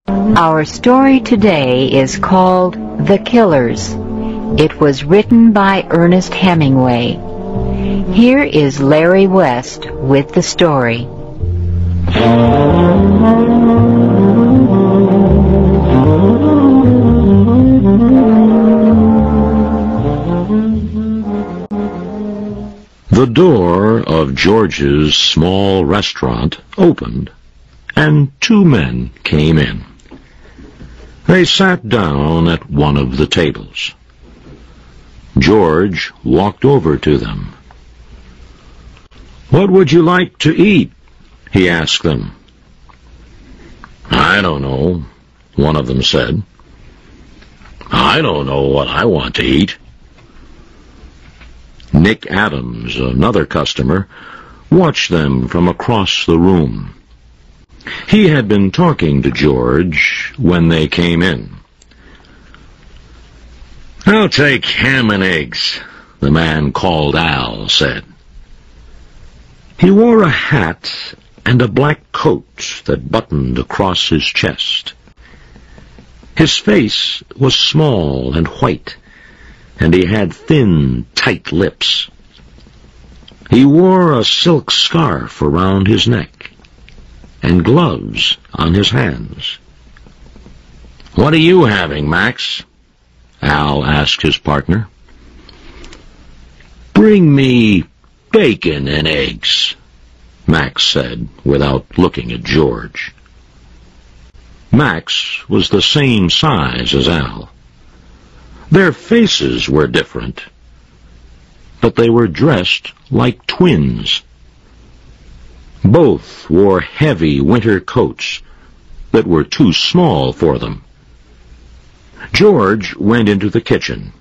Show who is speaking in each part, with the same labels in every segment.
Speaker 1: Our story today is called The Killers. It was written by Ernest Hemingway. Here is Larry West with the story.
Speaker 2: The door of George's small restaurant opened, and two men came in. They sat down at one of the tables. George walked over to them. "What would you like to eat?" he asked them. "I don't know," one of them said. "I don't know what I want to eat." Nick Adams, another customer, watched them from across the room. He had been talking to George when they came in. "I'll take ham and eggs," the man called Al said. He wore a hat and a black coat that buttoned across his chest. His face was small and white, and he had thin, tight lips. He wore a silk scarf around his neck and gloves on his hands. "What are you having, Max?" Al asked his partner. "Bring me bacon and eggs," Max said without looking at George. Max was the same size as Al. Their faces were different, but they were dressed like twins. Both wore heavy winter coats that were too small for them. George went into the kitchen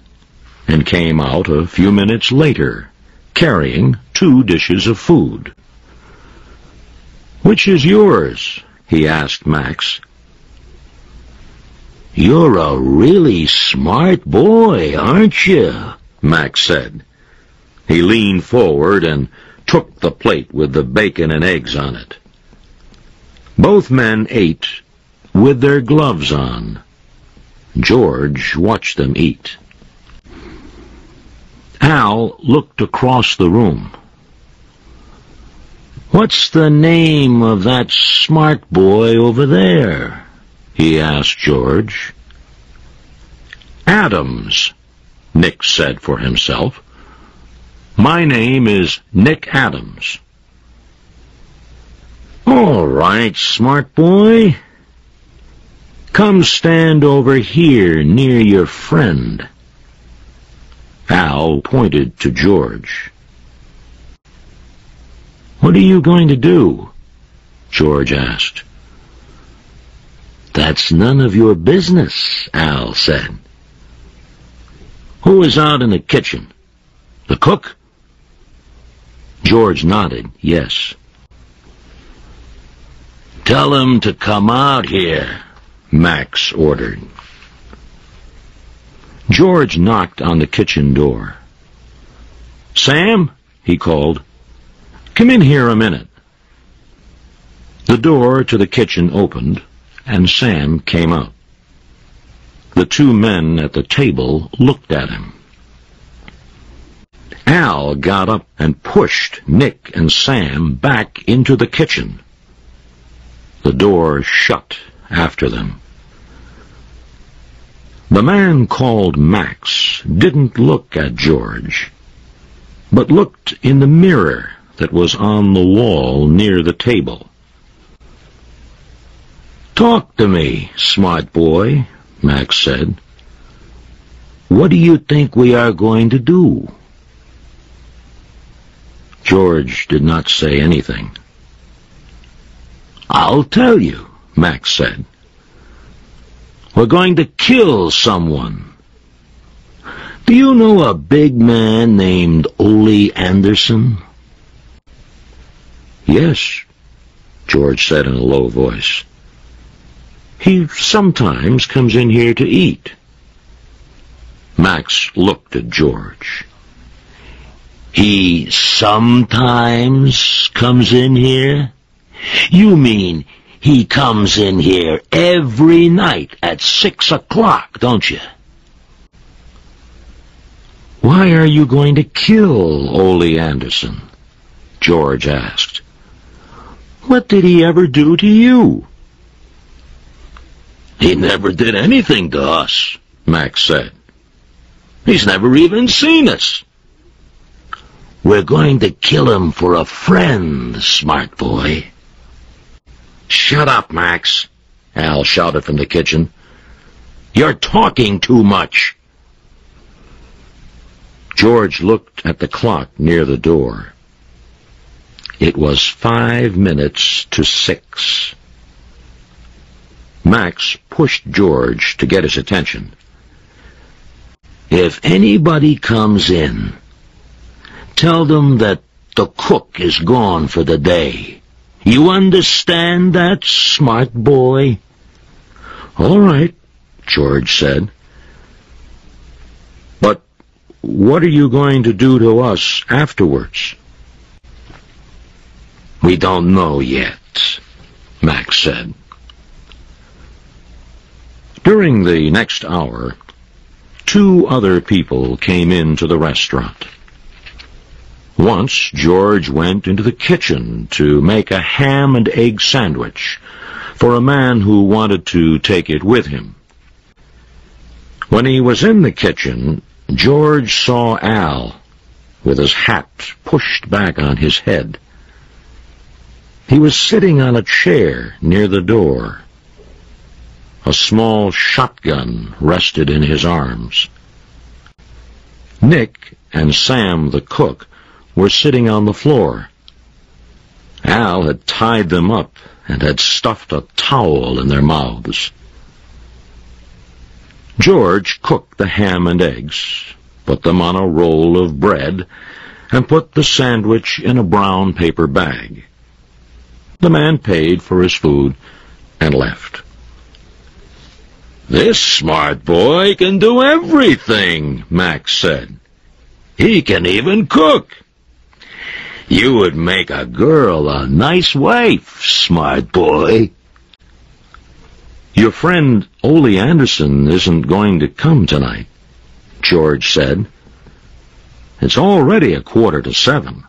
Speaker 2: and came out a few minutes later, carrying 2 dishes of food. "Which is yours?" he asked Max. "You're a really smart boy, aren't you?" Max said. He leaned forward and took the plate with the bacon and eggs on it. Both men ate with their gloves on. George watched them eat. Al looked across the room. "What's the name of that smart boy over there?" he asked George. "Adams," Nick said for himself. "My name is Nick Adams." "All right, smart boy. Come stand over here near your friend." Al pointed to George. "What are you going to do?" George asked. "That's none of your business," Al said. "Who is out in the kitchen? The cook?" George nodded, yes. "Tell him to come out here," Max ordered. George knocked on the kitchen door. "Sam," he called, "come in here a minute." The door to the kitchen opened, and Sam came out. The two men at the table looked at him. Al got up and pushed Nick and Sam back into the kitchen. The door shut after them. The man called Max didn't look at George, but looked in the mirror that was on the wall near the table. "Talk to me, smart boy," Max said. "What do you think we are going to do?" George did not say anything. "I'll tell you," Max said. "We're going to kill someone. Do you know a big man named Ole Anderson?" "Yes," George said in a low voice. "He sometimes comes in here to eat." Max looked at George. "He sometimes comes in here? You mean He comes in here every night at 6 o'clock, don't you? Why are you going to kill Ole Anderson? George asked. What did he ever do to you? He never did anything to us, Max said. He's never even seen us. We're going to kill him for a friend, smart boy. Shut up, Max, Al shouted from the kitchen. You're talking too much. George looked at the clock near the door. It was 5 minutes to 6. Max pushed George to get his attention. If anybody comes in, tell them that the cook is gone for the day. You understand that, smart boy? All right, George said. But what are you going to do to us afterwards? We don't know yet, Max said. During the next hour, 2 other people came into the restaurant. Once, George went into the kitchen to make a ham and egg sandwich for a man who wanted to take it with him. When he was in the kitchen, George saw Al with his hat pushed back on his head. He was sitting on a chair near the door. A small shotgun rested in his arms. Nick and Sam, the cook, were sitting on the floor. Al had tied them up and had stuffed a towel in their mouths. George cooked the ham and eggs, put them on a roll of bread, and put the sandwich in a brown paper bag. The man paid for his food and left. This smart boy can do everything, Max said. He can even cook. You would make a girl a nice wife, smart boy. Your friend Ole Anderson isn't going to come tonight, George said. It's already 7:15.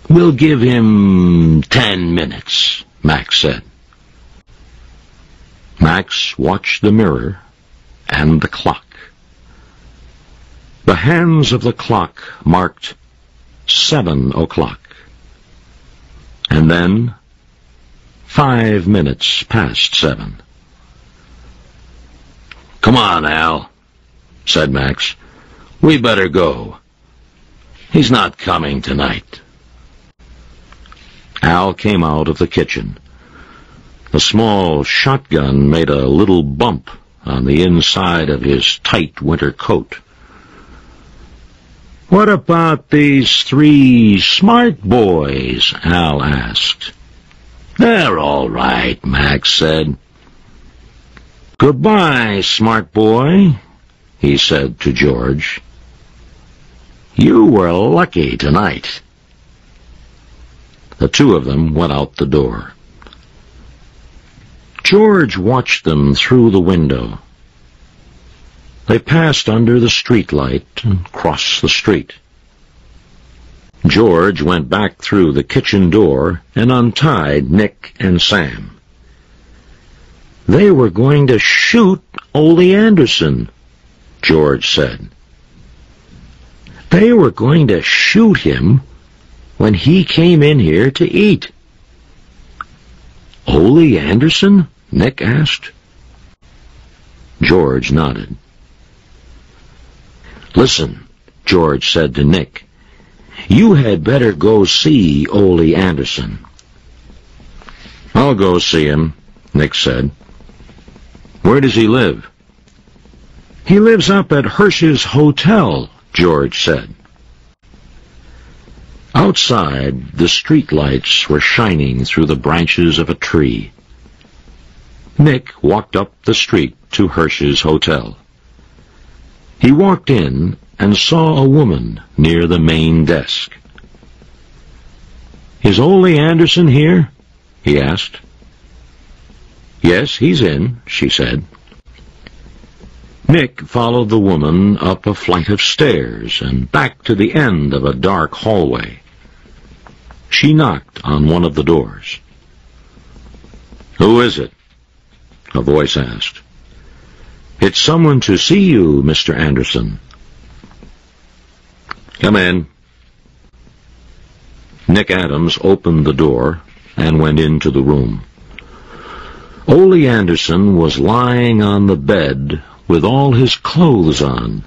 Speaker 2: We'll give him 10 minutes, Max said. Max watched the mirror and the clock. The hands of the clock marked 7 o'clock. And then 5 minutes past 7. Come on, Al, said Max. We better go. He's not coming tonight. Al came out of the kitchen. The small shotgun made a little bump on the inside of his tight winter coat. What about these 3 smart boys? Al asked. They're all right, Max said. Goodbye, smart boy, he said to George. You were lucky tonight. The 2 of them went out the door. George watched them through the window. They passed under the streetlight and crossed the street. George went back through the kitchen door and untied Nick and Sam. They were going to shoot Ole Anderson, George said. They were going to shoot him when he came in here to eat. Ole Anderson? Nick asked. George nodded. Listen, George said to Nick, you had better go see Ole Anderson. I'll go see him, Nick said. Where does he live? He lives up at Hirsch's Hotel, George said. Outside, the streetlights were shining through the branches of a tree. Nick walked up the street to Hirsch's Hotel. He walked in and saw a woman near the main desk. Is Ole Anderson here? he asked. "Yes, he's in," she said. Nick followed the woman up a flight of stairs and back to the end of a dark hallway. She knocked on one of the doors. "Who is it?" a voice asked. "It's someone to see you, Mr. Anderson." "Come in." Nick Adams opened the door and went into the room. Ole Anderson was lying on the bed with all his clothes on.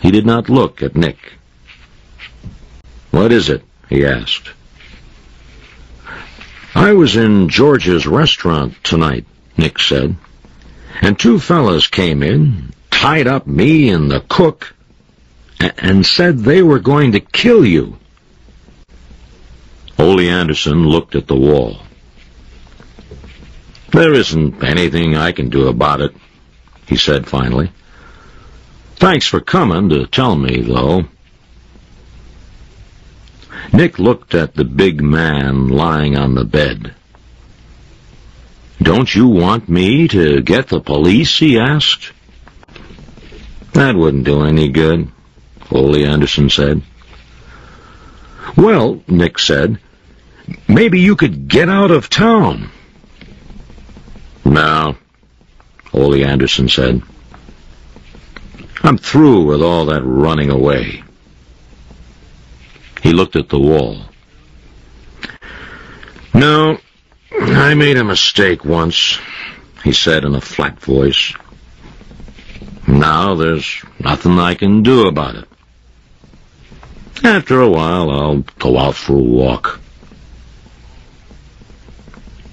Speaker 2: He did not look at Nick. "What is it?" he asked. "I was in George's restaurant tonight," Nick said, "and two fellas came in, tied up me and the cook, and said they were going to kill you." Ole Anderson looked at the wall. "There isn't anything I can do about it," he said finally. "Thanks for coming to tell me, though." Nick looked at the big man lying on the bed. "Don't you want me to get the police?" he asked. "That wouldn't do any good," Ole Anderson said. "Well," Nick said, "maybe you could get out of town." "No," Ole Anderson said. "I'm through with all that running away." He looked at the wall. "No, I made a mistake once," he said in a flat voice. "Now there's nothing I can do about it. After a while, I'll go out for a walk."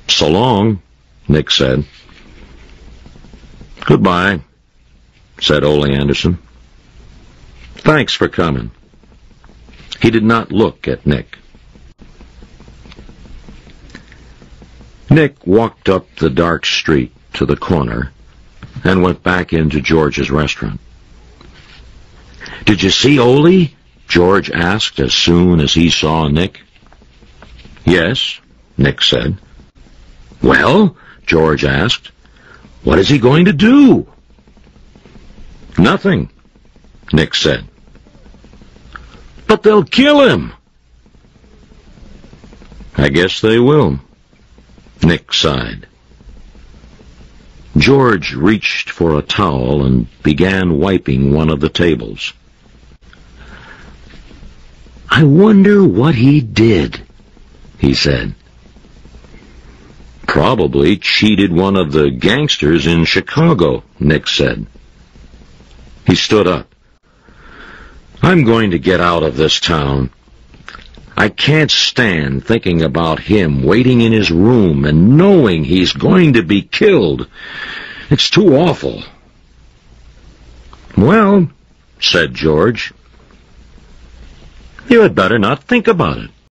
Speaker 2: "So long," Nick said. "Goodbye," said Ole Anderson. "Thanks for coming." He did not look at Nick. Nick walked up the dark street to the corner and went back into George's restaurant. "Did you see Ole?" George asked as soon as he saw Nick. "Yes," Nick said. "Well," George asked, "what is he going to do?" "Nothing," Nick said. "But they'll kill him." "I guess they will," Nick sighed. George reached for a towel and began wiping one of the tables. "I wonder what he did," he said. "Probably cheated one of the gangsters in Chicago," Nick said. He stood up. "I'm going to get out of this town. I can't stand thinking about him waiting in his room and knowing he's going to be killed. It's too awful." "Well," said George, "you had better not think about it."